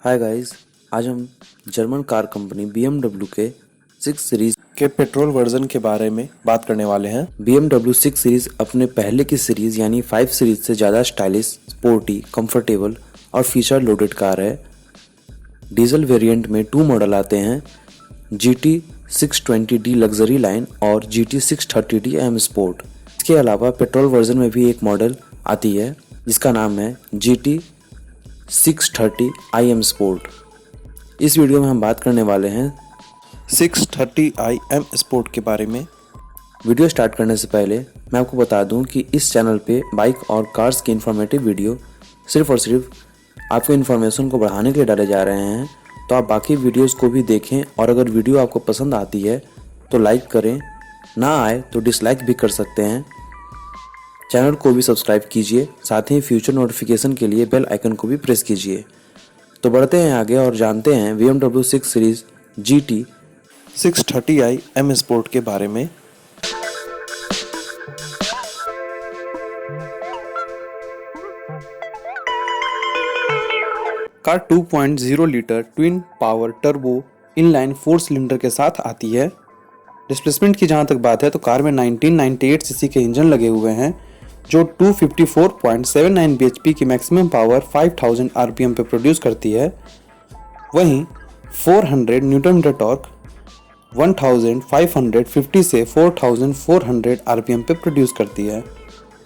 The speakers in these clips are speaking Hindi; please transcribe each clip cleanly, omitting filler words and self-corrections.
हाय गाइस, आज हम जर्मन कार कंपनी BMW के 6 सीरीज के पेट्रोल वर्जन के बारे में बात करने वाले हैं। BMW 6 सीरीज अपने पहले की सीरीज यानी 5 सीरीज से ज़्यादा स्टाइलिश, स्पोर्टी, कंफर्टेबल और फीचर लोडेड कार है। डीजल वेरिएंट में 2 मॉडल आते हैं, GT 620D लग्जरी लाइन और GT 630D M स्पोर्ट। इसके अलावा पेट्रोल वर्जन में भी एक मॉडल आती है जिसका नाम है GT 630 IM स्पोर्ट। इस वीडियो में हम बात करने वाले हैं 630 IM स्पोर्ट के बारे में। वीडियो स्टार्ट करने से पहले मैं आपको बता दूं कि इस चैनल पे बाइक और कार्स की इन्फॉर्मेटिव वीडियो सिर्फ और सिर्फ आपको इन्फॉर्मेशन को बढ़ाने के लिए डाले जा रहे हैं, तो आप बाकी वीडियोस को भी देखें और अगर वीडियो आपको पसंद आती है तो लाइक करें, ना आए तो डिसलाइक भी कर सकते हैं। चैनल को भी सब्सक्राइब कीजिए, साथ ही फ्यूचर नोटिफिकेशन के लिए बेल आइकन को भी प्रेस कीजिए। तो बढ़ते हैं आगे और जानते हैं BMW 6 series GT 630 IM sport के बारे में। Car 2.0 litre twin power turbo inline 4 cylinder के साथ आती है। डिस्प्लेसमेंट की जहां तक बात है तो कार में 1998 सीसी के इंजन लगे हुए हैं जो 254.79 bhp की मैक्सिमम पावर 5000 rpm पे प्रोड्यूस करती है। वहीं 400 न्यूटन मीटर टॉर्क 1550 से 4400 rpm पे प्रोड्यूस करती है।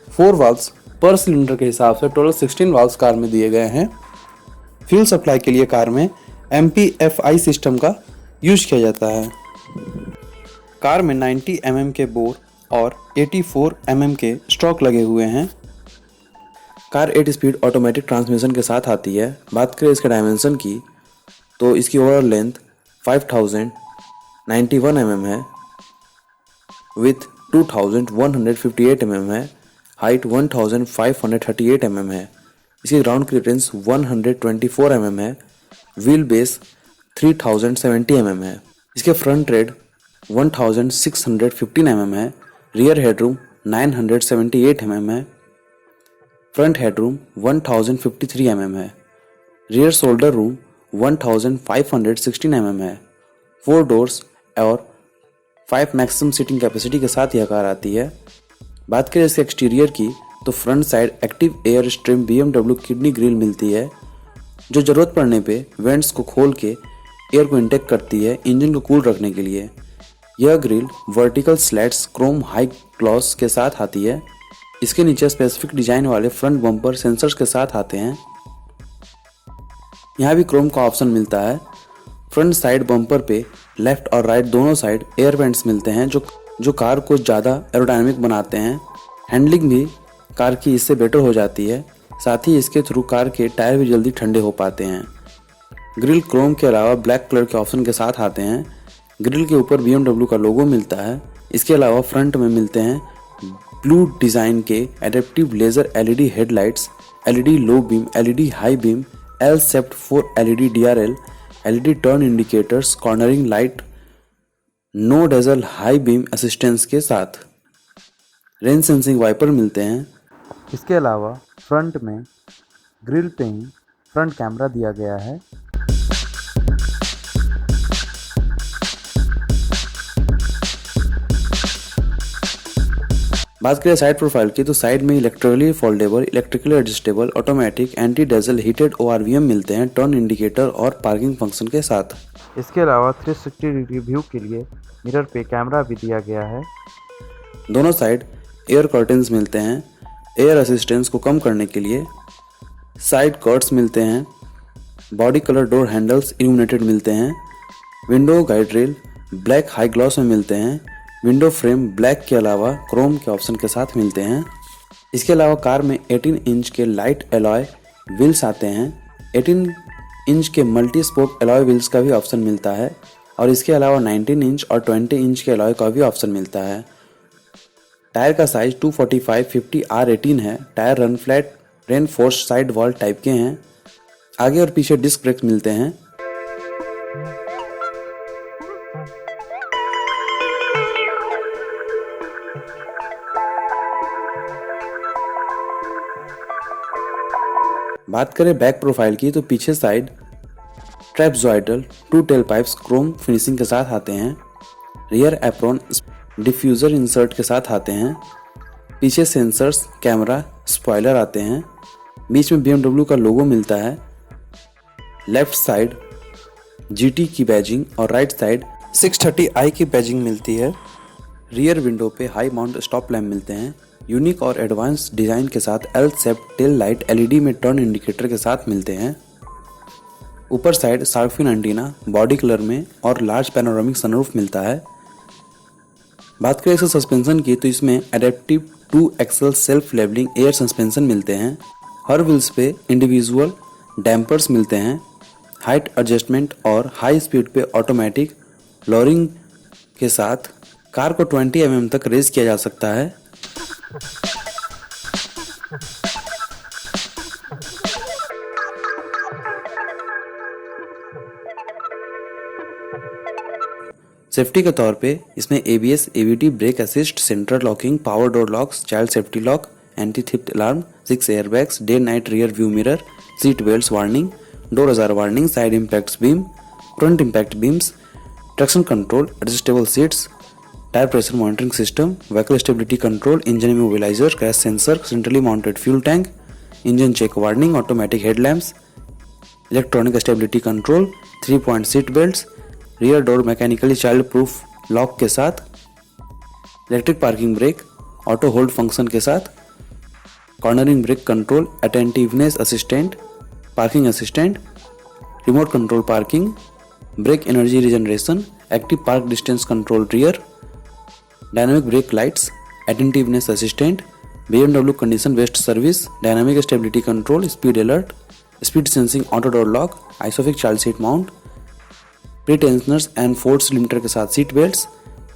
4 वाल्व्स पर सिलेंडर के हिसाब से टोटल 16 वाल्व्स कार में दिए गए हैं। फ्यूल सप्लाई के लिए कार में MPFI सिस्टम का यूज किया जाता है। कार में 90 mm के बोर और 84 mm के स्ट्रोक लगे हुए हैं। कार 8 स्पीड ऑटोमेटिक ट्रांसमिशन के साथ आती है। बात करें इसके डायमेंशन की तो इसकी ओवरऑल लेंथ 5091 mm है, विथ 2158 mm है, हाइट 1538 mm है। इसकी ग्राउंड क्लियरेंस 124 mm है, व्हील बेस 3070 mm है। इसके फ्रंट रेड 1615 mm है, रियर हेडरूम 978 mm है, फ्रंट हेडरूम 1053 mm है, रियर शोल्डर रूम 1516 mm है। 4 डोर्स और 5 मैक्सिमम सीटिंग कैपेसिटी के साथ यह कार आती है। बात करें इसके एक्सटीरियर की तो front side active air stream BMW kidney grill मिलती है जो ज़रूरत पड़ने पे वेंट्स को खोल के एयर को इंटेक करती है इंजन को कूल रखने के लिए। यह grill vertical slats Chrome high gloss के साथ आती है। इसके नीचे स्पेसिफिक डिजाइन वाले फ्रंट बम्पर सेंसर्स के साथ आते हैं। यहाँ भी क्रोम का ऑप्शन मिलता है। फ्रंट साइड बम्पर पे लेफ्ट और राइट दोनों साइड एयर वेंट्स मिलते हैं जो कार को ज़्यादा एरोडायनेमिक बनाते हैं। हैंडलिंग भी कार की इससे बेटर हो जाती है, साथ ही इसके थ्रू कार के टायर भी जल्दी ठंडे हो पाते हैं। ग्रिल क्रोम के अलावा ब्लैक कलर के ऑप्शन के साथ आते हैं। ग्रिल के ऊपर BMW का लोगो मिलता है। इसके अलावा फ्रंट में मिलते हैं ब्लू डिज़ाइन के adaptive laser LED headlights, LED low beam, LED high beam, L-shaped 4 LED DRL, LED turn indicators, cornering light, no dazzle high beam assistance के साथ रेन सेंसिंग वाइपर मिलते हैं। इसके अलावा फ्रंट में ग्रिल पे ही फ्रंट कैमरा दिया गया है। बात करें साइड प्रोफाइल की तो साइड में electrically foldable, electrically adjustable, automatic, anti dazzle heated ORVM मिलते हैं टर्न इंडिकेटर और पार्किंग फंक्शन के साथ। इसके अलावा 360 डिग्री व्यू के लिए मिरर पे कैमरा भी दिया गया है। दोनों साइड एयर कर्टन्स मिलते हैं एयर असिस्टेंस को कम करने के लिए। साइड कर्ट्स मिलते हैं। Body colour door handles illuminated मिलते हैं। Window guide rail black high gloss में मिलते हैं। विंडो फ्रेम ब्लैक के अलावा क्रोम के ऑप्शन के साथ मिलते हैं। इसके अलावा कार में 18 इंच के लाइट एलॉय व्हील्स आते हैं। 18 इंच के मल्टी स्पोक एलॉय व्हील्स का भी ऑप्शन मिलता है और इसके अलावा 19 इंच और 20 इंच के एलॉय का भी ऑप्शन मिलता है। टायर का साइज 245/50 R18 है। Tyre run flat reinforce side wall type के हैं। आगे और पीछे डिस्क ब्रेक मिलते हैं। बात करें बैक प्रोफाइल की तो पीछे side trapezoidal 2 tail pipes chrome finishing के साथ आते हैं। रियर एप्रॉन डिफ्यूज़र इंसर्ट के साथ आते हैं। पीछे सेंसर्स, कैमरा, स्पॉइलर आते हैं। बीच में BMW का लोगो मिलता है। लेफ्ट साइड GT की बैजिंग और राइट साइड 630i की बैजिंग मिलती है। रियर विंडो पे हाई माउंट स्टॉप लैम्प मिलते हैं। यूनिक और एडवांस डिज़ाइन के साथ L shape tail light LED में टर्न इंडिकेटर के साथ मिलते हैं। ऊपर side shark fin antenna body colour में और लार्ज पैनोरामिक सनरूफ मिलता है। बात करें इसके सस्पेंशन की तो इसमें adaptive 2 axle self levelling air suspension मिलते हैं। हर व्हील्स पे इंडिविजुअल डैम्पर्स मिलते हैं। हाइट एडजस्टमेंट और हाई स्पीड पे ऑटोमेटिक लोअरिंग के साथ कार को 20 mm तक रेज किया जा सकता है। सेफ्टी के तौर पे इसमें ABS, ABD, brake assist, central locking, power door locks, child safety lock, anti theft alarm, 6 airbags, day night rear view mirror, seat belt warning, door ajar warning, side impact beam, front impact beams, traction control, adjustable seats, tyre pressure monitoring system, vehicle stability control, engine immobiliser, crash sensor, centrally mounted fuel tank, engine check warning, automatic headlamps, electronic stability control, 3 point seat belts, rear door mechanically child proof lock के साथ, electric parking brake, auto hold function के साथ, cornering brake control, attentiveness assistant, parking assistant, remote control parking, brake energy regeneration, active park distance control rear, dynamic brake lights, attentiveness assistant, BMW condition based service, dynamic stability control, speed alert, speed sensing auto door lock, isofix child seat mount, pre tensioners and force limiter के साथ seat belts,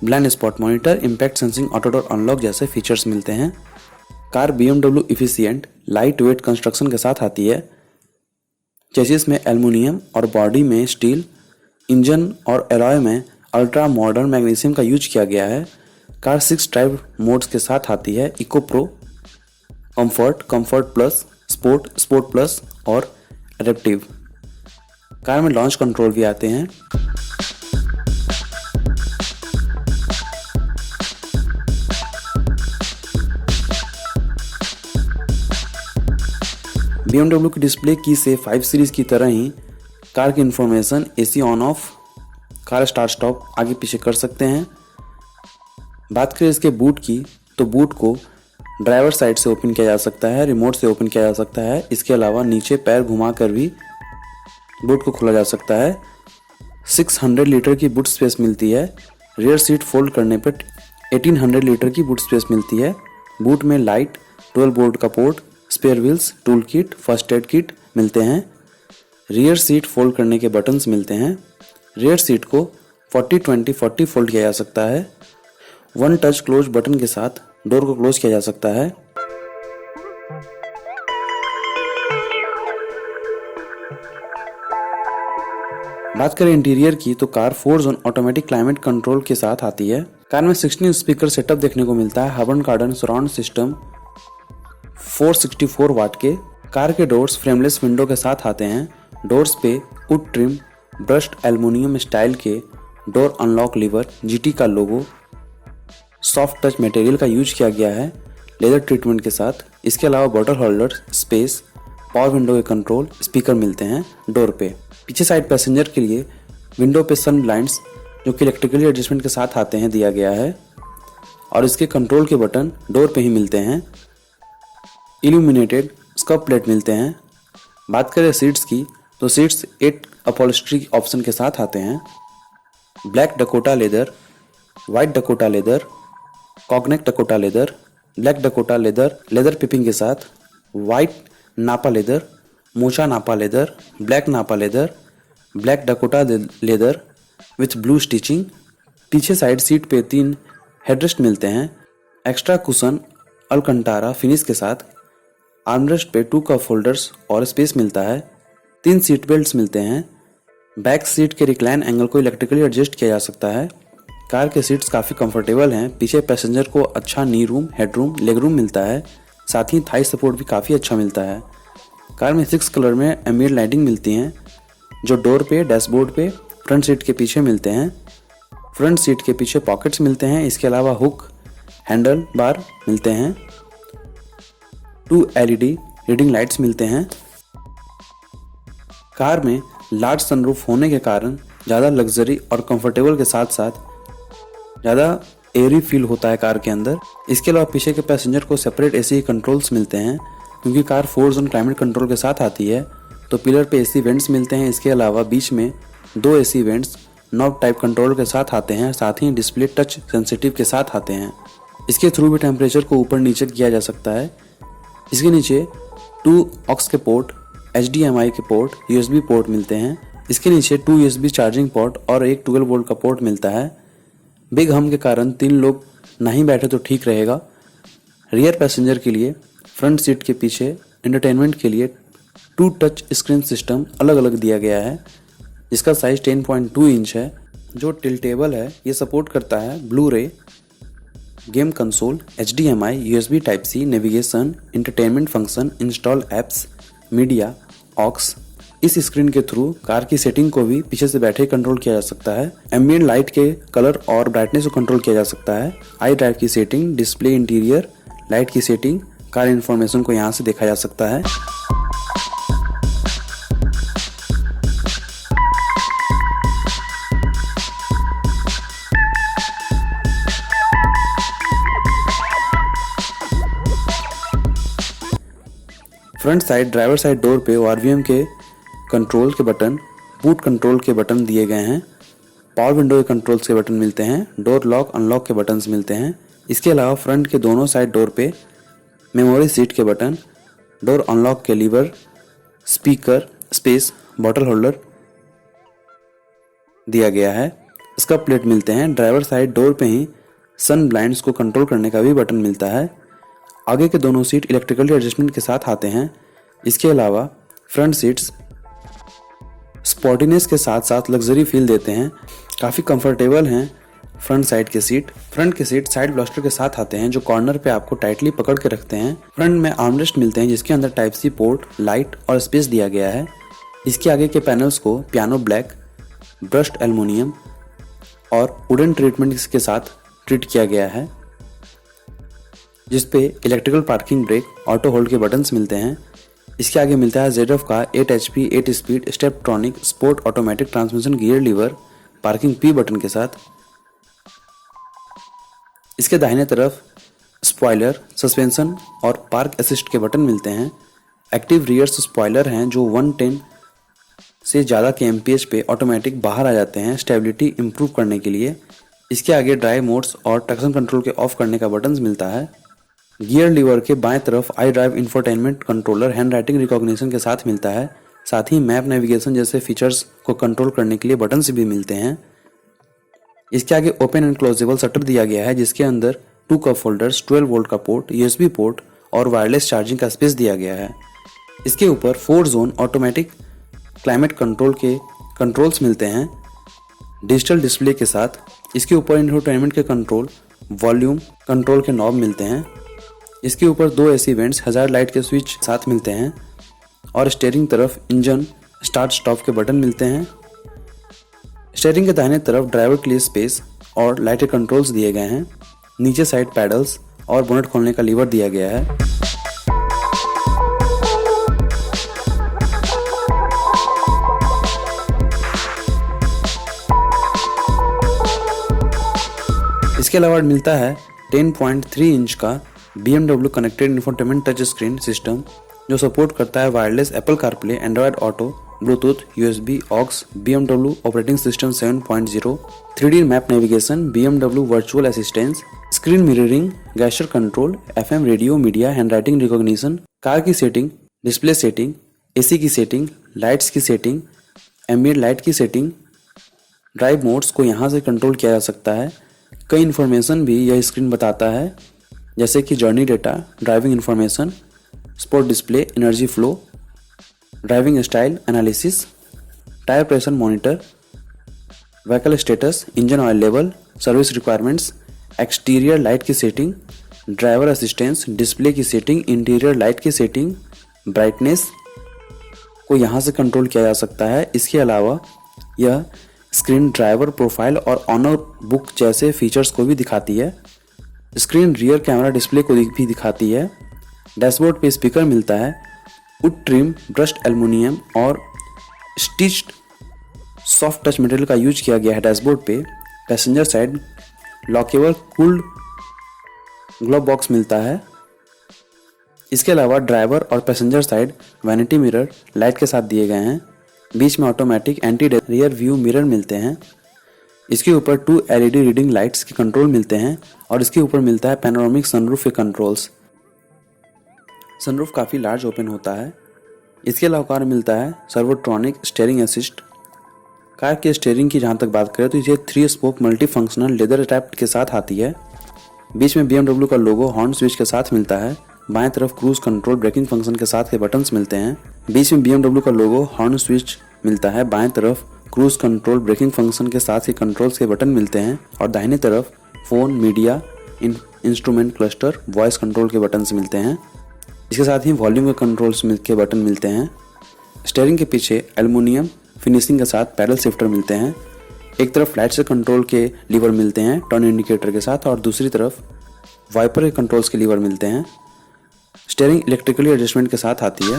blind spot monitor, impact sensing auto door unlock जैसे फीचर्स मिलते हैं। Car BMW efficient light weight construction के साथ आती है। चेसिस में एल्युमिनियम और बॉडी में स्टील, इंजन और एलॉय में अल्ट्रा मॉडर्न मैग्नीशियम का यूज किया गया है। कार 6 ड्राइव मोड्स के साथ आती है। Eco pro, comfort, comfort plus, sport, sport plus और एडेप्टिव। कार में लॉन्च कंट्रोल भी आते हैं। BMW की डिस्प्ले की से 5 सीरीज की तरह ही कार की information AC on off, car start stop आगे पीछे कर सकते हैं। बात करें इसके बूट की तो बूट को ड्राइवर साइड से ओपन किया जा सकता है, रिमोट से ओपन किया जा सकता है। इसके अलावा नीचे पैर घुमाकर भी बूट को खोला जा सकता है। 600 लीटर की बूट स्पेस मिलती है। रियर सीट फोल्ड करने पर 1800 लीटर की बूट स्पेस मिलती है। बूट में लाइट, 12 वोल्ट का port, spare wheels, tool kit, first aid kit मिलते हैं। रियर सीट फोल्ड करने के बटन्स मिलते हैं। रियर सीट को 40-20-40 फोल्ड किया जा सकता है। 1 टच क्लोज बटन के साथ डोर को क्लोज किया जा सकता है। बात करें इंटीरियर की तो car 4 zone automatic climate control के साथ आती है। कार में 16 स्पीकर सेटअप देखने को मिलता है। हर्मन कार्डन सराउंड सिस्टम 464 वाट के। कार के डोर्स फ्रेमलेस विंडो के साथ आते हैं। डोर्स पे would trim brushed aluminium style के डोर अनलॉक लीवर, GT का लोगो, सॉफ्ट टच मटेरियल का यूज किया गया है लेदर ट्रीटमेंट के साथ। इसके अलावा bottle holder, space, power window के कंट्रोल, स्पीकर मिलते हैं डोर पे। पीछे साइड पैसेंजर के लिए विंडो पे सन ब्लाइंड्स जो कि इलेक्ट्रिकली एडजस्टमेंट के साथ आते हैं दिया गया है और इसके कंट्रोल के बटन डोर पे ही मिलते हैं। इल्यूमिनेटेड स्कर्ट प्लेट मिलते हैं। बात करें सीट्स की तो सीट्स 8 अपॉल्स्ट्री ऑप्शन के साथ आते हैं। Black Dakota leather, white Dakota leather, cognac Dakota leather, black Dakota leather, leather piping के साथ, white nappa leather, mocha nappa leather, black nappa leather, black Dakota leather with blue stitching. पीछे साइड सीट पे 3 हेडरेस्ट मिलते हैं। एक्स्ट्रा कुशन अलकंटारा फिनिश के साथ। आर्मरेस्ट पे 2 कप होल्डर्स और स्पेस मिलता है। 3 सीट बेल्ट्स मिलते हैं। बैक सीट के रिक्लाइन एंगल को इलेक्ट्रिकली एडजस्ट किया जा सकता है। कार के सीट्स काफ़ी कंफर्टेबल हैं। पीछे पैसेंजर को अच्छा नी room, head room, leg room मिलता है। साथ ही थाई सपोर्ट भी काफ़ी अच्छा मिलता है। कार में 6 कलर में एम्बिएंट लाइटिंग मिलती हैं। जो डोर पे, डैशबोर्ड पे, फ्रंट सीट के पीछे मिलते हैं। फ्रंट सीट के पीछे पॉकेट्स मिलते हैं। इसके अलावा हुक, हैंडल बार मिलते हैं। 2 LED रीडिंग लाइट्स मिलते हैं। कार में लार्ज सनरूफ होने के कारण ज़्यादा लग्जरी और कंफर्टेबल के साथ साथ ज़्यादा एयरी फील होता है कार के अंदर। इसके अलावा पीछे के पैसेंजर को सेपरेट AC कंट्रोल्स मिलते हैं। क्योंकि कार 4 जोन क्लाइमेट कंट्रोल के साथ आती है तो पिलर पे AC वेंट्स मिलते हैं। इसके अलावा बीच में 2 AC vents knob type control के साथ आते हैं। साथ ही डिस्प्ले टच सेंसिटिव के साथ आते हैं। इसके थ्रू भी टेम्परेचर को ऊपर नीचे किया जा सकता है। इसके नीचे 2 ऑक्स के पोर्ट, HDMI के पोर्ट, USB पोर्ट मिलते हैं। इसके नीचे 2 USB चार्जिंग पोर्ट और एक 12 वोल्ट का पोर्ट मिलता है। बिग हम के कारण 3 लोग नहीं बैठे तो ठीक रहेगा। रियर पैसेंजर के लिए फ्रंट सीट के पीछे एंटरटेनमेंट के लिए 2 टच स्क्रीन सिस्टम अलग अलग दिया गया है। इसका साइज 10.2 इंच है जो टिल्टेबल है। ये सपोर्ट करता है Blu-ray, game console, HDMI, USB type C, navigation, entertainment function, install apps, media, aux. इस स्क्रीन के थ्रू कार की सेटिंग को भी पीछे से बैठे कंट्रोल किया जा सकता है। एम्बिएंट लाइट के कलर और ब्राइटनेस को कंट्रोल किया जा सकता है। आई ड्राइव की सेटिंग, डिस्प्ले, इंटीरियर, लाइट की सेटिंग, कार इन्फॉर्मेशन को यहाँ से देखा जा सकता है। Front side driver side door पे ORVM के कंट्रोल के बटन, बूट कंट्रोल के बटन दिए गए हैं। पावर विंडो के कंट्रोल्स के बटन मिलते हैं। डोर लॉक अनलॉक के बटन्स मिलते हैं। इसके अलावा फ्रंट के दोनों साइड डोर पे मेमोरी सीट के बटन, डोर अनलॉक के lever, speaker, space, bottle holder दिया गया है। इसका प्लेट मिलते हैं। ड्राइवर साइड डोर पे ही सन ब्लाइंड्स को कंट्रोल करने का भी बटन मिलता है। आगे के दोनों सीट इलेक्ट्रिकली एडजस्टमेंट के साथ आते हैं। इसके अलावा फ्रंट सीट्स स्पॉर्टीनेस के साथ साथ लग्जरी फील देते हैं। काफ़ी कंफर्टेबल हैं फ्रंट साइड के सीट। फ्रंट के सीट साइड ब्लास्टर के साथ आते हैं जो कॉर्नर पे आपको टाइटली पकड़ के रखते हैं। फ्रंट में आर्मरेस्ट मिलते हैं जिसके अंदर टाइप C पोर्ट, लाइट और स्पेस दिया गया है। इसके आगे के पैनल्स को पियानो ब्लैक, ब्रश्ड एल्युमिनियम और वुडन ट्रीटमेंट के साथ ट्रीट किया गया है, जिसपे electrical parking brake, auto hold के बटन्स मिलते हैं। इसके आगे मिलता है ZF का 8 HP 8 speed Steptronic sport automatic transmission gear lever parking P button के साथ। इसके दाहिने तरफ स्पॉइलर, सस्पेंशन और पार्क असिस्ट के बटन मिलते हैं। एक्टिव रियर्स स्पॉइलर हैं जो 110 से ज़्यादा के MPH पे ऑटोमेटिक बाहर आ जाते हैं स्टेबिलिटी इंप्रूव करने के लिए। इसके आगे ड्राइव मोड्स और ट्रैक्शन कंट्रोल के ऑफ करने का बटन मिलता है। गियर लीवर के बाएं तरफ I drive infotainment controller hand writing recognition के साथ मिलता है। साथ ही मैप नेविगेशन जैसे फीचर्स को कंट्रोल करने के लिए बटन्स भी मिलते हैं। इसके आगे ओपन एंड क्लोजेबल शटर दिया गया है जिसके अंदर 2 कप होल्डर्स, 12 वोल्ट का पोर्ट, USB पोर्ट और वायरलेस चार्जिंग का स्पेस दिया गया है। इसके ऊपर 4 जोन ऑटोमेटिक क्लाइमेट कंट्रोल के कंट्रोल्स मिलते हैं डिजिटल डिस्प्ले के साथ। इसके ऊपर इंफोटेनमेंट के कंट्रोल, वॉल्यूम कंट्रोल के नॉब मिलते हैं। इसके ऊपर 2 AC वेंट्स, हजार्ड लाइट के स्विच साथ मिलते हैं और स्टीयरिंग तरफ इंजन स्टार्ट स्टॉप के बटन मिलते हैं। स्टीयरिंग के दाहिने तरफ ड्राइवर के लिए स्पेस और लाइट कंट्रोल्स दिए गए हैं। नीचे साइड पैडल्स और बोनट खोलने का लीवर दिया गया है। इसके अलावा मिलता है 10.3 इंच का BMW connected infotainment touch screen system जो सपोर्ट करता है wireless Apple CarPlay, Android auto, Bluetooth, USB, aux, BMW operating system 7.0, 3D map navigation, BMW virtual assistance, screen mirroring, gesture control, FM radio, media, handwriting recognition, car की सेटिंग, डिस्प्ले सेटिंग, AC की सेटिंग, लाइट्स की सेटिंग, एम्बिएंट लाइट की सेटिंग, ड्राइव मोड्स को यहाँ से कंट्रोल किया जा सकता है। कई इन्फॉर्मेशन भी यह स्क्रीन बताता है जैसे कि journey data, driving information, sport display, energy flow, driving style analysis, tyre pressure monitor, vehicle status, engine oil level, service requirements, exterior light की सेटिंग, ड्राइवर असिस्टेंस, डिस्प्ले की सेटिंग, इंटीरियर लाइट की सेटिंग, ब्राइटनेस, को यहाँ से कंट्रोल किया जा सकता है। इसके अलावा यह स्क्रीन ड्राइवर प्रोफाइल और ऑनर बुक जैसे फीचर्स को भी दिखाती है। स्क्रीन रियर कैमरा डिस्प्ले को भी दिखाती है। डैशबोर्ड पे स्पीकर मिलता है। वुड ट्रिम ब्रश्ड एल्युमिनियम और स्टिच्ड सॉफ्ट टच मटेरियल का यूज किया गया है डैशबोर्ड पे। Passenger side lockable cooled glove box मिलता है। इसके अलावा ड्राइवर और passenger side vanity mirror light के साथ दिए गए हैं। बीच में automatic anti rear view mirror मिलते हैं। इसके ऊपर 2 LED रीडिंग लाइट्स के कंट्रोल मिलते हैं और इसके ऊपर मिलता है पैनोरामिक सनरूफ के कंट्रोल्स। सनरूफ काफ़ी लार्ज ओपन होता है। इसके अलावा कार मिलता है सर्वोट्रॉनिक स्टीयरिंग असिस्ट। कार के स्टीयरिंग की जहाँ तक बात करें तो ये 3 spoke multi functional leather wrapped के साथ आती है। बीच में BMW का लोगो हॉर्न स्विच के साथ मिलता है। बाएं तरफ क्रूज कंट्रोल ब्रेकिंग फंक्शन के साथ के बटन्स मिलते हैं। बीच में BMW का लोगो हॉर्न स्विच मिलता है। बाएं तरफ क्रूज कंट्रोल ब्रेकिंग फंक्शन के साथ के कंट्रोल्स के बटन मिलते हैं और दाहिने तरफ phone, media, instrument cluster, voice control के बटन्स मिलते हैं। इसके साथ ही वॉल्यूम के कंट्रोल्स के बटन मिलते हैं। स्टीयरिंग के पीछे एल्युमिनियम फिनिशिंग के साथ पैडल शिफ्टर मिलते हैं। एक तरफ लाइट से कंट्रोल के लीवर मिलते हैं टर्न इंडिकेटर के साथ और दूसरी तरफ वाइपर के कंट्रोल्स के लीवर मिलते हैं। स्टीयरिंग इलेक्ट्रिकली एडजस्टमेंट के साथ आती है।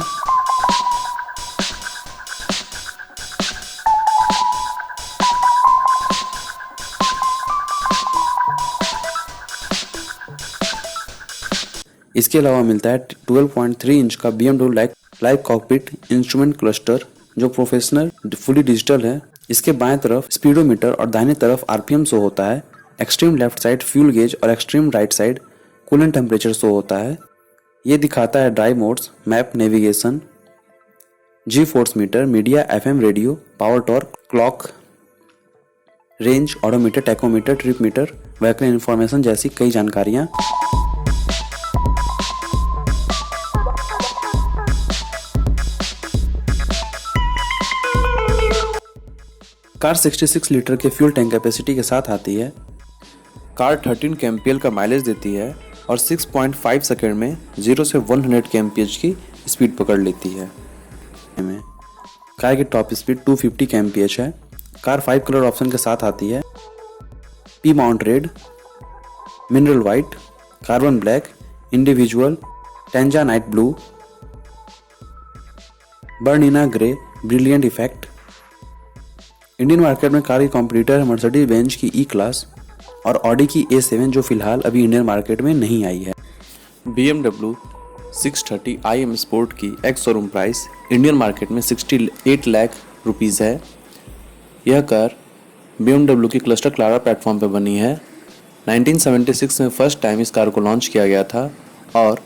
इसके अलावा मिलता है 12.3 इंच का BMW live cockpit instrument cluster जो प्रोफेशनल फुली डिजिटल है। इसके बाएं तरफ स्पीडोमीटर और दाहिने तरफ RPM शो होता है। Extreme left side fuel gauge और extreme right side coolant temperature show होता है। ये दिखाता है drive modes, map, navigation, G force meter, media, FM radio, power torque, clock, range, odometer, tachometer, trip meter, vehicle information जैसी कई जानकारियाँ। कार 66 लीटर के फ्यूल टैंक कैपेसिटी के साथ आती है। कार 13 kmpl का माइलेज देती है और 6.5 सेकंड में 0 से 100 kmph की स्पीड पकड़ लेती है। कार की टॉप स्पीड 250 kmph है। कार 5 कलर ऑप्शन के साथ आती है। Piemont red, mineral white, carbon black, individual, tanzanite blue, Bernina grey, brilliant effect. Indian market में कार की कॉम्पिटिटर है मर्सिडीज बेंज की E-क्लास और ऑडी की A7 जो फिलहाल अभी इंडियन मार्केट में नहीं आई है। BMW 630 IM स्पोर्ट की ex showroom price Indian market में 68 लाख रुपीज़ है। यह कार BMW की क्लस्टर क्लारा प्लेटफॉर्म पर बनी है। 1976 में फर्स्ट टाइम इस कार को लॉन्च किया गया था और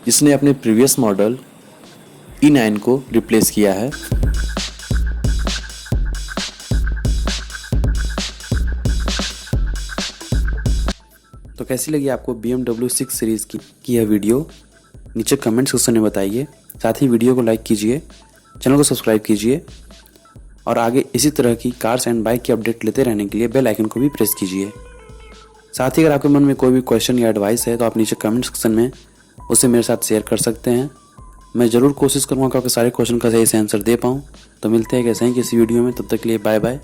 इसने अपने प्रीवियस मॉडल E9 को रिप्लेस किया है। तो कैसी लगी आपको BMW 6 सीरीज़ की यह वीडियो नीचे कमेंट सेक्शन में बताइए। साथ ही वीडियो को लाइक कीजिए, चैनल को सब्सक्राइब कीजिए और आगे इसी तरह की कार्स एंड बाइक की अपडेट लेते रहने के लिए बेल आइकन को भी प्रेस कीजिए। साथ ही अगर आपके मन में कोई भी क्वेश्चन या एडवाइस है तो आप नीचे कमेंट सेक्शन में उसे मेरे साथ शेयर कर सकते हैं। मैं ज़रूर कोशिश करूँगा कि आपके सारे क्वेश्चन का सही से आंसर दे पाऊँ। तो मिलते हैं कैसे हैं किसी वीडियो में, तब तक के लिए bye bye.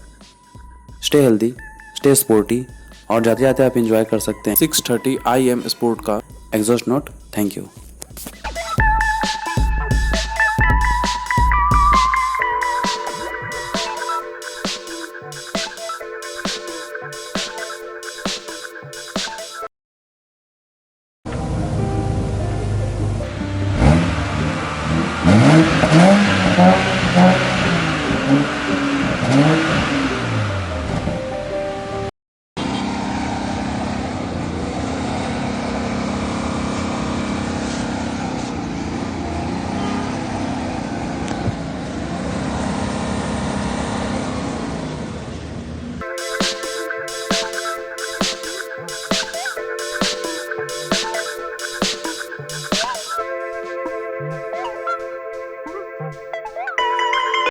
Stay healthy, stay sporty और जाते जाते आप एंजॉय कर सकते हैं 630 IM स्पोर्ट का एग्जॉस्ट नोट। Thank you.